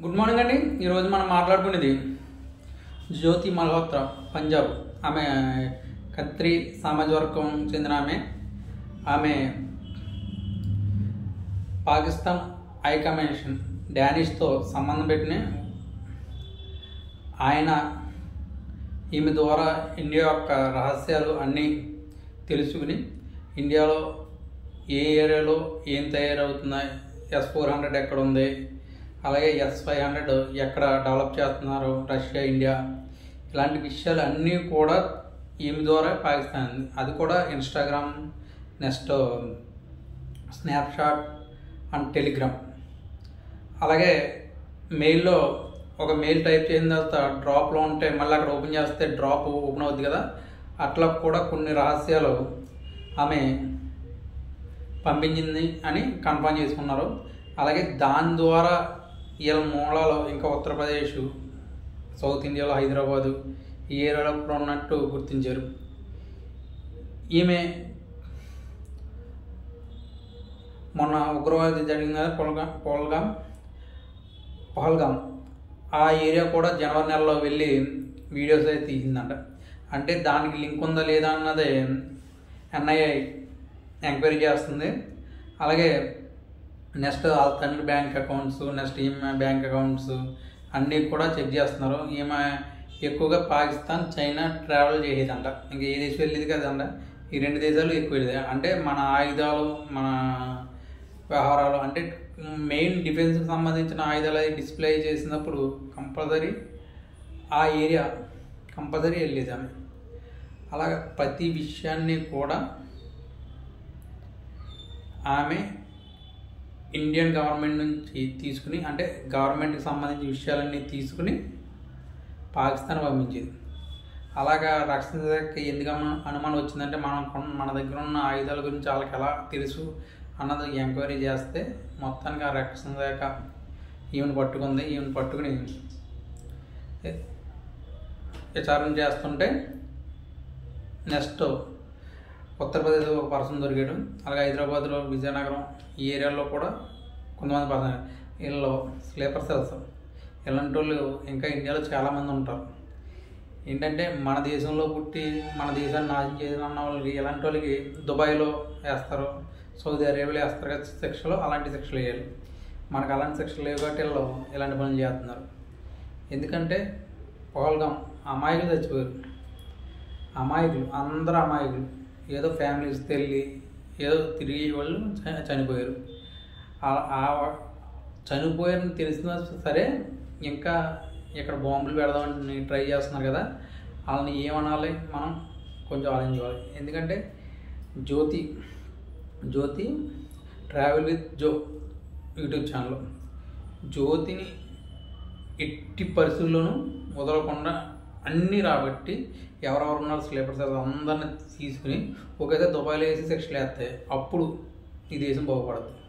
Good morning అండి. ఈరోజు మనం మాట్లాడుకునేది జ్యోతి మల్హోత్రా, పంజాబ్. ఆమె ఖత్రి సామాజిక వర్గం చెందిన ఆమె పాకిస్తాన్ హైకమిషన్ డానిష్తో సంబంధం పెట్టిన ఆయన ఈమె ద్వారా ఇండియా యొక్క రహస్యాలు అన్నీ తెలుసుకుని ఇండియాలో ఏ ఏరియాలో ఏం తయారవుతున్నాయి, S-400 ఎక్కడ ఉంది, అలాగే S-500 ఎక్కడ డెవలప్ చేస్తున్నారు, రష్యా ఇండియా, ఇలాంటి విషయాలు అన్నీ కూడా ఈమె ద్వారా పాకిస్తాన్, అది కూడా Instagram, next Snapchat and Telegram. అలాగే మెయిల్లో ఒక మెయిల్ టైప్ చేసిన తర్వాత డ్రాప్లో ఉంటే మళ్ళీ అక్కడ ఓపెన్ చేస్తే డ్రాప్ ఓపెన్ అవుద్ది కదా, అట్లా కూడా కొన్ని రహస్యాలు ఆమె పంపించింది అని కన్ఫర్మ్ చేసుకున్నారు. అలాగే దాని ద్వారా వీళ్ళ మూలాలు ఇంకా ఉత్తరప్రదేశ్, సౌత్ ఇండియాలో హైదరాబాదు ఈ ఏరియాలో కూడా ఉన్నట్టు గుర్తించారు. ఈమె మొన్న ఉగ్రవాది జరిగిన పహల్గామ్ ఆ ఏరియా కూడా జనవరి నెలలో వెళ్ళి వీడియోస్ అయితే తీసిందంట. అంటే దానికి లింక్ ఉందా లేదా అన్నది NIA ఎంక్వైరీ చేస్తుంది. అలాగే నెక్స్ట్ వాళ్ళ తండ్రి బ్యాంక్ అకౌంట్స్, నెక్స్ట్ ఈమె బ్యాంక్ అకౌంట్స్ అన్నీ కూడా చెక్ చేస్తున్నారు. ఈమె ఎక్కువగా పాకిస్తాన్, చైనా ట్రావెల్ చేసేదంట. ఇంకా ఏ దేశం వెళ్ళేది కదంట, ఈ రెండు దేశాలు ఎక్కువ వెళ్ళేది. అంటే మన ఆయుధాలు, మన వ్యవహారాలు, అంటే మెయిన్ డిఫెన్స్కి సంబంధించిన ఆయుధాలు అవి డిస్ప్లే చేసినప్పుడు కంపల్సరీ ఆ ఏరియా కంపల్సరీ వెళ్ళేది ఆమె. అలాగే ప్రతి విషయాన్ని కూడా ఆమె ఇండియన్ గవర్నమెంట్ నుంచి తీసుకుని, అంటే గవర్నమెంట్కి సంబంధించిన విషయాలన్నీ తీసుకుని పాకిస్తాన్ పంపించేది. అలాగా రక్షణ శాఖకి ఎందుకు అనుమానం వచ్చిందంటే మన దగ్గర ఉన్న ఆయుధాల గురించి వాళ్ళకి ఎలా తెలుసు అన్నది ఎంక్వైరీ చేస్తే మొత్తానికి ఆ రక్షణ శాఖ ఈమెను పట్టుకుంది. ఈమెను పట్టుకుని విచారణ చేస్తుంటే నెక్స్ట్ ఉత్తరప్రదేశ్ ఒక పర్సన్ దొరికాడు. అలాగే హైదరాబాద్లో, విజయనగరం ఈ ఏరియాలో కూడా కొంతమంది పర్సన్, వీళ్ళు స్లీపర్ సెల్స్, ఇలాంటి వాళ్ళు ఇంకా ఇండియాలో చాలామంది ఉంటారు. ఏంటంటే మన దేశంలో పుట్టి మన దేశాన్ని నాశనం చేయాలన్న వాళ్ళకి, ఇలాంటి వాళ్ళకి దుబాయ్లో వేస్తారు, సౌదీ అరేబియాలో వేస్తారు కదా శిక్షలు, అలాంటి శిక్షలు వేయాలి. మనకు అలాంటి శిక్షలు లేవు కాబట్టి వీళ్ళు ఇలాంటి పనులు చేస్తున్నారు. ఎందుకంటే పహల్గామ్ అమాయకులు చచ్చిపోయారు. అమాయకులు, అందరూ అమాయకులు, ఏదో ఫ్యామిలీస్ తెల్లి ఏదో తిరిగి వాళ్ళు చనిపోయారు. చనిపోయారని తెలిసినా సరే ఇంకా ఇక్కడ బాంబులు పెడదామని ట్రై చేస్తున్నారు కదా, వాళ్ళని ఏమనాలి మనం కొంచెం ఆలోచించాలి. ఎందుకంటే Jyothi travel with Jo YouTube channel, జ్యోతిని ఎట్టి పరిస్థితుల్లోనూ వదలకుండా అన్నీ రాబట్టి ఎవరెవరు ఉన్నారు స్లీపర్ సెల్స్ అందరిని తీసుకుని ఒకేసారి దుబాయ్లో వేసి శిక్షలు వేస్తాయి. అప్పుడు ఈ దేశం బాగుపడుతుంది.